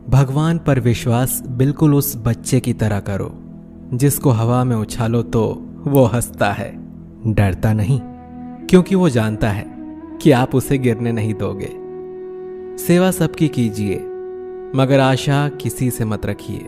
भगवान पर विश्वास बिल्कुल उस बच्चे की तरह करो जिसको हवा में उछालो तो वो हंसता है, डरता नहीं, क्योंकि वो जानता है कि आप उसे गिरने नहीं दोगे। सेवा सबकी कीजिए, मगर आशा किसी से मत रखिए,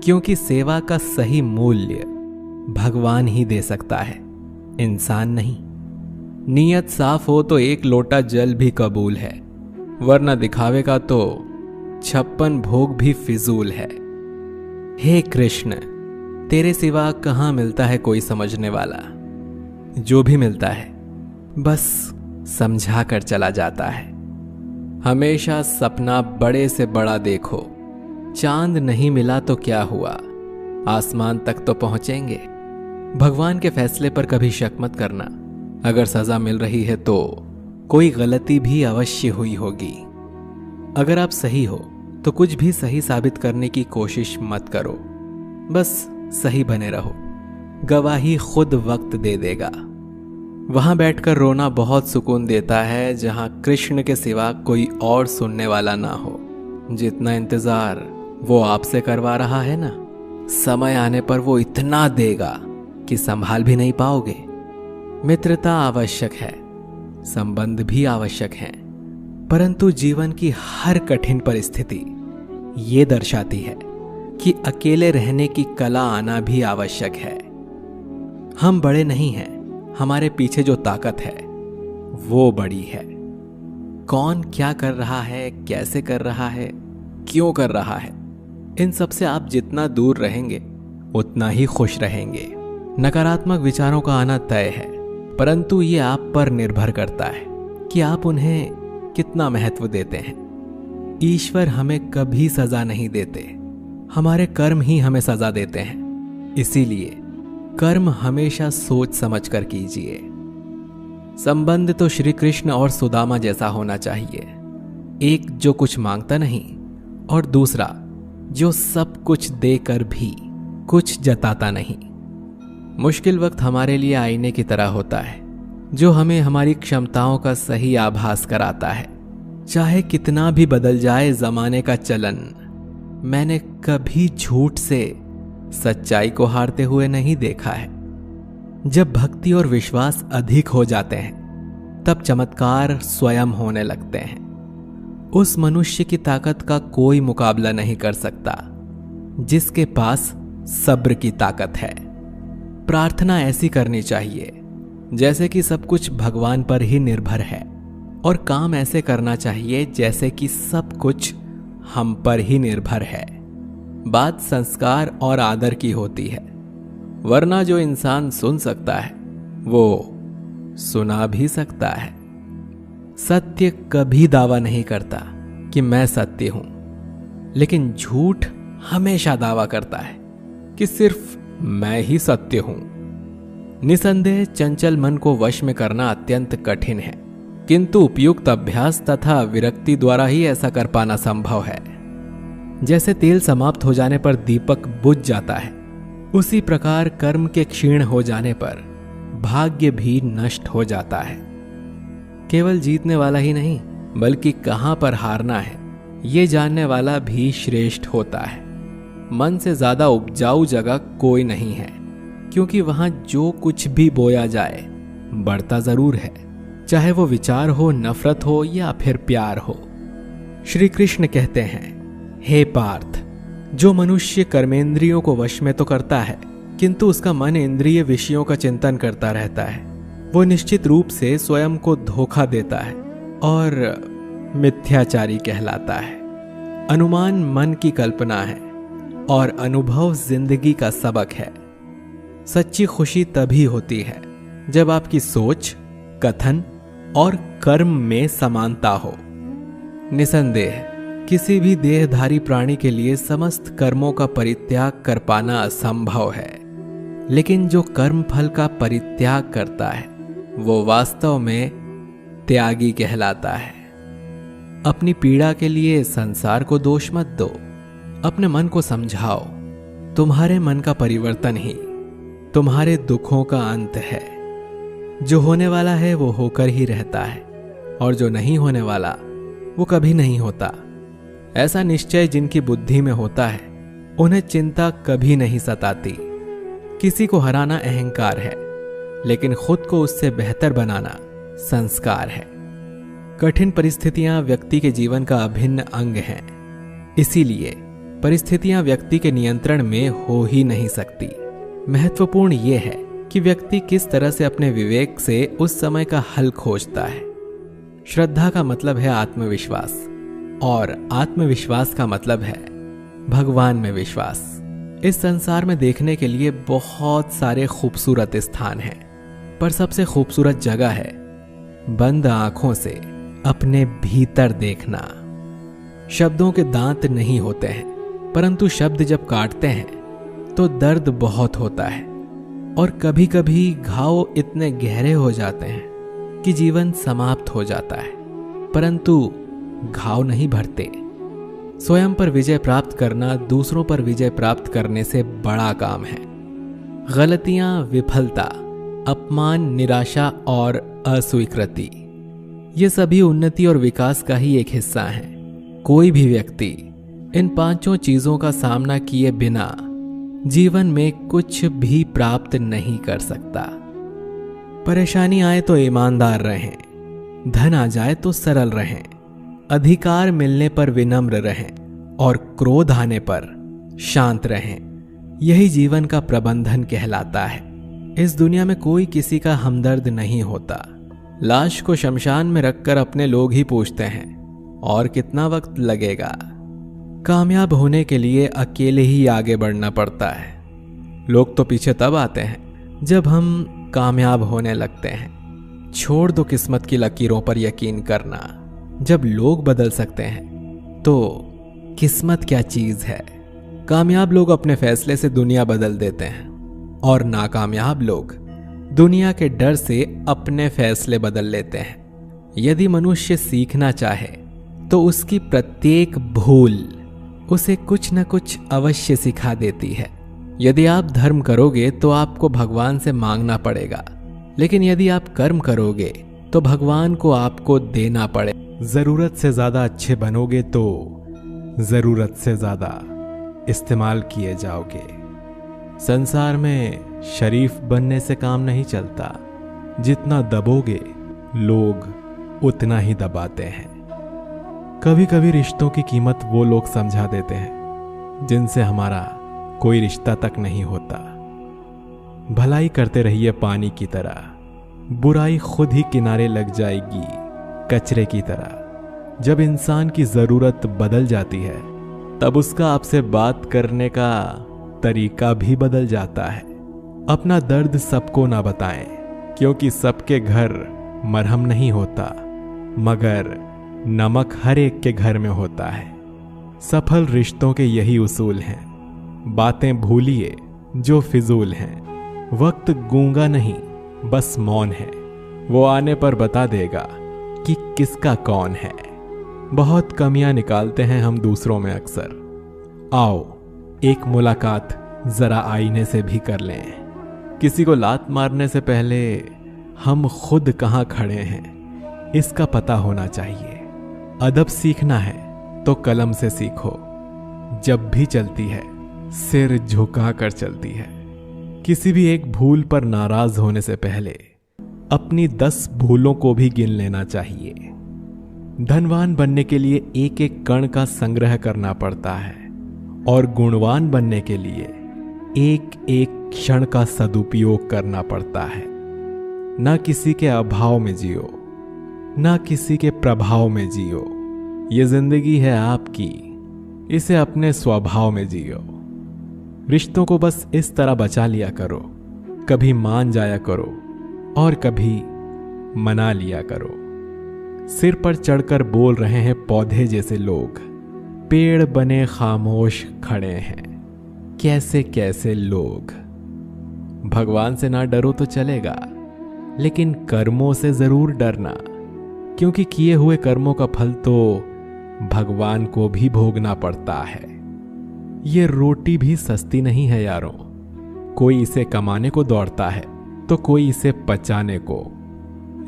क्योंकि सेवा का सही मूल्य भगवान ही दे सकता है, इंसान नहीं। नीयत साफ हो तो एक लोटा जल भी कबूल है, वरना दिखावे का तो 56 भोग भी फिजूल है। हे कृष्ण, तेरे सिवा कहां मिलता है कोई समझने वाला। जो भी मिलता है बस समझा कर चला जाता है। हमेशा सपना बड़े से बड़ा देखो, चांद नहीं मिला तो क्या हुआ, आसमान तक तो पहुंचेंगे। भगवान के फैसले पर कभी शक मत करना, अगर सजा मिल रही है तो कोई गलती भी अवश्य हुई होगी। अगर आप सही हो तो कुछ भी सही साबित करने की कोशिश मत करो, बस सही बने रहो, गवाही खुद वक्त दे देगा। वहां बैठकर रोना बहुत सुकून देता है जहां कृष्ण के सिवा कोई और सुनने वाला ना हो। जितना इंतजार वो आपसे करवा रहा है ना, समय आने पर वो इतना देगा कि संभाल भी नहीं पाओगे। मित्रता आवश्यक है, संबंध भी आवश्यक है, परंतु जीवन की हर कठिन परिस्थिति ये दर्शाती है कि अकेले रहने की कला आना भी आवश्यक है। हम बड़े नहीं हैं, हमारे पीछे जो ताकत है वो बड़ी है। कौन क्या कर रहा है, कैसे कर रहा है, क्यों कर रहा है, इन सब से आप जितना दूर रहेंगे उतना ही खुश रहेंगे। नकारात्मक विचारों का आना तय है, परंतु ये आप पर निर्भर करता है कि आप उन्हें कितना महत्व देते हैं। ईश्वर हमें कभी सजा नहीं देते, हमारे कर्म ही हमें सजा देते हैं। इसीलिए कर्म हमेशा सोच समझ कर कीजिए। संबंध तो श्री कृष्ण और सुदामा जैसा होना चाहिए, एक जो कुछ मांगता नहीं और दूसरा जो सब कुछ देकर भी कुछ जताता नहीं। मुश्किल वक्त हमारे लिए आईने की तरह होता है, जो हमें हमारी क्षमताओं का सही आभास कराता है। चाहे कितना भी बदल जाए जमाने का चलन, मैंने कभी झूठ से सच्चाई को हारते हुए नहीं देखा है। जब भक्ति और विश्वास अधिक हो जाते हैं तब चमत्कार स्वयं होने लगते हैं। उस मनुष्य की ताकत का कोई मुकाबला नहीं कर सकता जिसके पास सब्र की ताकत है। प्रार्थना ऐसी करनी चाहिए जैसे कि सब कुछ भगवान पर ही निर्भर है, और काम ऐसे करना चाहिए जैसे कि सब कुछ हम पर ही निर्भर है। बात संस्कार और आदर की होती है, वरना जो इंसान सुन सकता है वो सुना भी सकता है। सत्य कभी दावा नहीं करता कि मैं सत्य हूं, लेकिन झूठ हमेशा दावा करता है कि सिर्फ मैं ही सत्य हूं। निसंदेह चंचल मन को वश में करना अत्यंत कठिन है, किंतु उपयुक्त अभ्यास तथा विरक्ति द्वारा ही ऐसा कर पाना संभव है। जैसे तेल समाप्त हो जाने पर दीपक बुझ जाता है, उसी प्रकार कर्म के क्षीण हो जाने पर भाग्य भी नष्ट हो जाता है। केवल जीतने वाला ही नहीं, बल्कि कहां पर हारना है ये जानने वाला भी श्रेष्ठ होता है। मन से ज्यादा उपजाऊ जगह कोई नहीं है, क्योंकि वहां जो कुछ भी बोया जाए बढ़ता जरूर है, चाहे वो विचार हो, नफरत हो या फिर प्यार हो। श्री कृष्ण कहते हैं, हे पार्थ, जो मनुष्य कर्मेंद्रियों को वश में तो करता है किंतु उसका मन इंद्रिय विषयों का चिंतन करता रहता है, वो निश्चित रूप से स्वयं को धोखा देता है और मिथ्याचारी कहलाता है। अनुमान मन की कल्पना है और अनुभव जिंदगी का सबक है। सच्ची खुशी तभी होती है जब आपकी सोच, कथन और कर्म में समानता हो। निसंदेह किसी भी देहधारी प्राणी के लिए समस्त कर्मों का परित्याग कर पाना असंभव है, लेकिन जो कर्म फल का परित्याग करता है वो वास्तव में त्यागी कहलाता है। अपनी पीड़ा के लिए संसार को दोष मत दो, अपने मन को समझाओ। तुम्हारे मन का परिवर्तन ही तुम्हारे दुखों का अंत है। जो होने वाला है वो होकर ही रहता है, और जो नहीं होने वाला वो कभी नहीं होता। ऐसा निश्चय जिनकी बुद्धि में होता है उन्हें चिंता कभी नहीं सताती। किसी को हराना अहंकार है, लेकिन खुद को उससे बेहतर बनाना संस्कार है। कठिन परिस्थितियां व्यक्ति के जीवन का अभिन्न अंग हैं, इसीलिए परिस्थितियां व्यक्ति के नियंत्रण में हो ही नहीं सकती। महत्वपूर्ण यह है कि व्यक्ति किस तरह से अपने विवेक से उस समय का हल खोजता है। श्रद्धा का मतलब है आत्मविश्वास, और आत्मविश्वास का मतलब है भगवान में विश्वास। इस संसार में देखने के लिए बहुत सारे खूबसूरत स्थान हैं, पर सबसे खूबसूरत जगह है बंद आंखों से अपने भीतर देखना। शब्दों के दांत नहीं होते हैं, परंतु शब्द जब काटते हैं तो दर्द बहुत होता है, और कभी कभी घाव इतने गहरे हो जाते हैं कि जीवन समाप्त हो जाता है, परंतु घाव नहीं भरते। स्वयं पर विजय प्राप्त करना दूसरों पर विजय प्राप्त करने से बड़ा काम है। गलतियां, विफलता, अपमान, निराशा और अस्वीकृति, ये सभी उन्नति और विकास का ही एक हिस्सा है। कोई भी व्यक्ति इन पांचों चीजों का सामना किए बिना जीवन में कुछ भी प्राप्त नहीं कर सकता। परेशानी आए तो ईमानदार रहें, धन आ जाए तो सरल रहें, अधिकार मिलने पर विनम्र रहें, और क्रोध आने पर शांत रहें। यही जीवन का प्रबंधन कहलाता है। इस दुनिया में कोई किसी का हमदर्द नहीं होता। लाश को शमशान में रखकर अपने लोग ही पूछते हैं और कितना वक्त लगेगा। कामयाब होने के लिए अकेले ही आगे बढ़ना पड़ता है। लोग तो पीछे तब आते हैं जब हम कामयाब होने लगते हैं। छोड़ दो किस्मत की लकीरों पर यकीन करना। जब लोग बदल सकते हैं तो किस्मत क्या चीज है। कामयाब लोग अपने फैसले से दुनिया बदल देते हैं, और नाकामयाब लोग दुनिया के डर से अपने फैसले बदल लेते हैं। यदि मनुष्य सीखना चाहे तो उसकी प्रत्येक भूल उसे कुछ न कुछ अवश्य सिखा देती है। यदि आप धर्म करोगे तो आपको भगवान से मांगना पड़ेगा, लेकिन यदि आप कर्म करोगे तो भगवान को आपको देना पड़े। जरूरत से ज्यादा अच्छे बनोगे तो जरूरत से ज्यादा इस्तेमाल किए जाओगे। संसार में शरीफ बनने से काम नहीं चलता। जितना दबोगे लोग उतना ही दबाते हैं। कभी कभी रिश्तों की कीमत वो लोग समझा देते हैं जिनसे हमारा कोई रिश्ता तक नहीं होता। भलाई करते रहिए पानी की तरह, बुराई खुद ही किनारे लग जाएगी कचरे की तरह। जब इंसान की जरूरत बदल जाती है तब उसका आपसे बात करने का तरीका भी बदल जाता है। अपना दर्द सबको ना बताएं, क्योंकि सबके घर मरहम नहीं होता, मगर नमक हर एक के घर में होता है। सफल रिश्तों के यही उसूल हैं। बातें भूलिए जो फिजूल हैं। वक्त गूंगा नहीं, बस मौन है। वो आने पर बता देगा कि किसका कौन है। बहुत कमियां निकालते हैं हम दूसरों में अक्सर। आओ एक मुलाकात जरा आईने से भी कर लें। किसी को लात मारने से पहले हम खुद कहां खड़े हैं इसका पता होना चाहिए। अदब सीखना है तो कलम से सीखो। जब भी चलती है सिर झुका कर चलती है। किसी भी एक भूल पर नाराज होने से पहले अपनी 10 भूलों को भी गिन लेना चाहिए। धनवान बनने के लिए एक एक कण का संग्रह करना पड़ता है, और गुणवान बनने के लिए एक एक क्षण का सदुपयोग करना पड़ता है। ना किसी के अभाव में जियो, ना किसी के प्रभाव में जियो। ये जिंदगी है आपकी, इसे अपने स्वभाव में जियो। रिश्तों को बस इस तरह बचा लिया करो, कभी मान जाया करो और कभी मना लिया करो। सिर पर चढ़कर बोल रहे हैं पौधे जैसे लोग, पेड़ बने खामोश खड़े हैं कैसे कैसे लोग। भगवान से ना डरो तो चलेगा, लेकिन कर्मों से जरूर डरना, क्योंकि किए हुए कर्मों का फल तो भगवान को भी भोगना पड़ता है। ये रोटी भी सस्ती नहीं है यारों। कोई इसे कमाने को दौड़ता है तो कोई इसे पचाने को।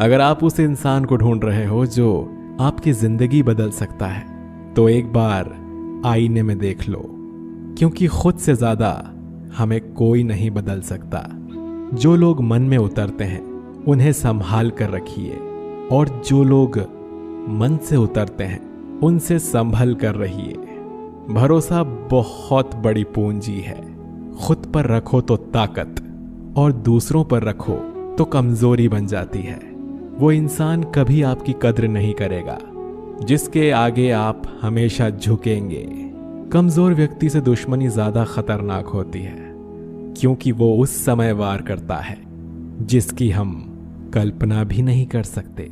अगर आप उस इंसान को ढूंढ रहे हो जो आपकी जिंदगी बदल सकता है, तो एक बार आईने में देख लो, क्योंकि खुद से ज्यादा हमें कोई नहीं बदल सकता। जो लोग मन में उतरते हैं उन्हें संभाल कर रखिए, और जो लोग मन से उतरते हैं उनसे संभल कर रहिए। भरोसा बहुत बड़ी पूंजी है। खुद पर रखो तो ताकत, और दूसरों पर रखो तो कमजोरी बन जाती है। वो इंसान कभी आपकी कद्र नहीं करेगा जिसके आगे आप हमेशा झुकेंगे। कमजोर व्यक्ति से दुश्मनी ज्यादा खतरनाक होती है, क्योंकि वो उस समय वार करता है जिसकी हम कल्पना भी नहीं कर सकते।